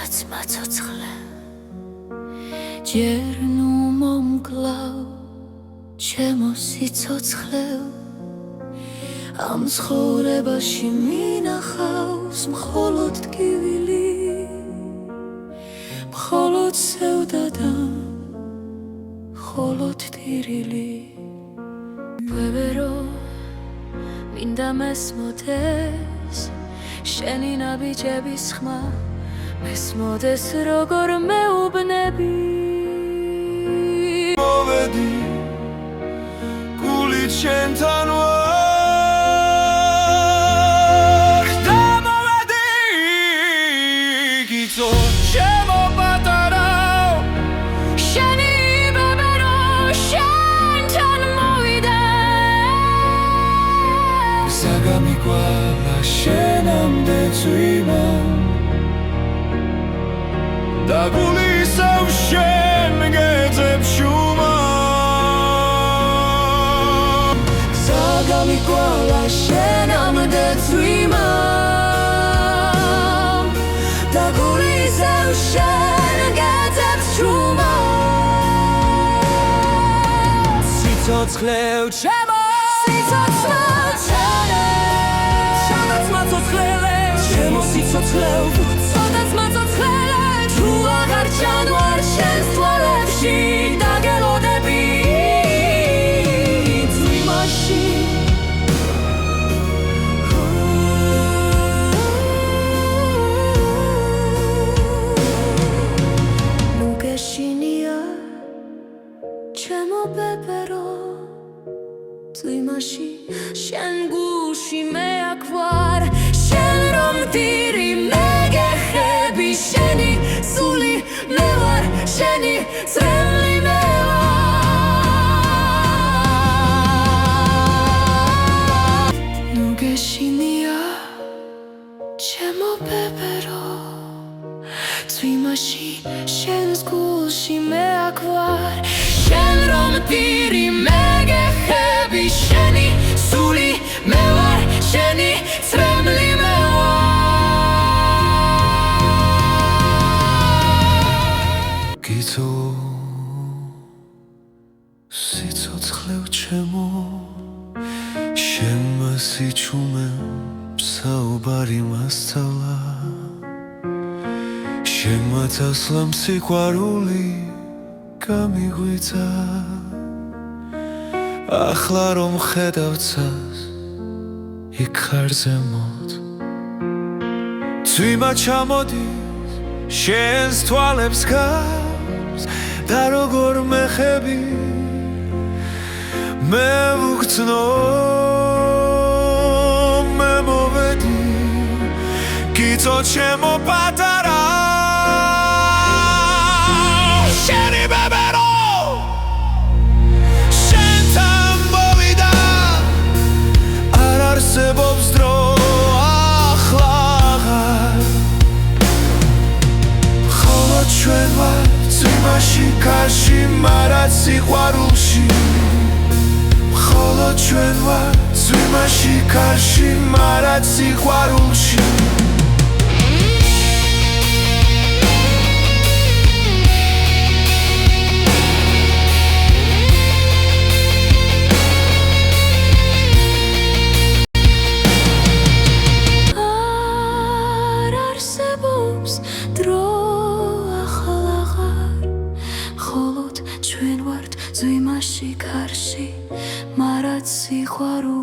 სადაც მაცოცხლე ჯერ ნუ მომკლავ ჩემო სიცოცხლევ ამ ცხოვრებაში მინახავს მხოლოდ ტკივილი მხოლოდ სევდა და მხოლოდ ტირილი ვებერო მინდა მესმოდეს შენი ნაბიჯების ხმა მესმოდეს როგორ მეუბნები მოვედი გულით შენთან ვარ და მოვედი გიწო ჩემო პატარავ შენი ბებერო შენთან მოვიდე საგამიგვალა შენამდე წვიმა და გულისავ შენ გეძებ შუმა საგამიგვალა შენამდე წვიმა და გულისავ შენ გეძებ შუმა სიცოცხლევ ჩემო სიცოცხლევ ჩემო სადაც მაცოცხლე ჩემო სიცოცხლევ სადაც მაცოცხლე თუ აღარ ჩანვარ შენს თვალებში დაგელოდები წვიმაში ნუ გეშინია ჩემო ბებერო წვიმაში შენ გულში მე აქ ვარ შენ რომ დირი მე გეხები შენი სული მე ვარ შენი წრემლი მე ვარ ნუ გეშინია ჩემო ბებერო წვიმაში შენს გულში მე აქ ვარ შენ რომ დირი მე გეხები შენი სული მე ვარ შენი წრემლი მე ვარ გიწო სიცოცხლევ ჩემო შენმა სიჩუმემ საუბარი მასწავლა შენმა წასვლამ სიყვარული გამიღვიძა ახლა რომ ხედავ ცას იქ ხარ ზემოთ წვიმა ჩამოდის შენს თვალებს გარს და როგორ მეხები მე ვუგრძნო მე მოვედი გიწო ჩემო პატარავ შენი ბებერო შენთან მოვიდა არ არსებობს დრო ახლა აღარ ხოლო ჩვენ ვარ წვიმაში კარში მარად სიყვარულში ხოლო ჩვენ ვარ წვიმაში კარში მარად სიყვარულში არ არსებობს დრო ახლა აღარ მხოლოდ ჩვენ ვართ წვიმაში კარში მარად სიყვარულში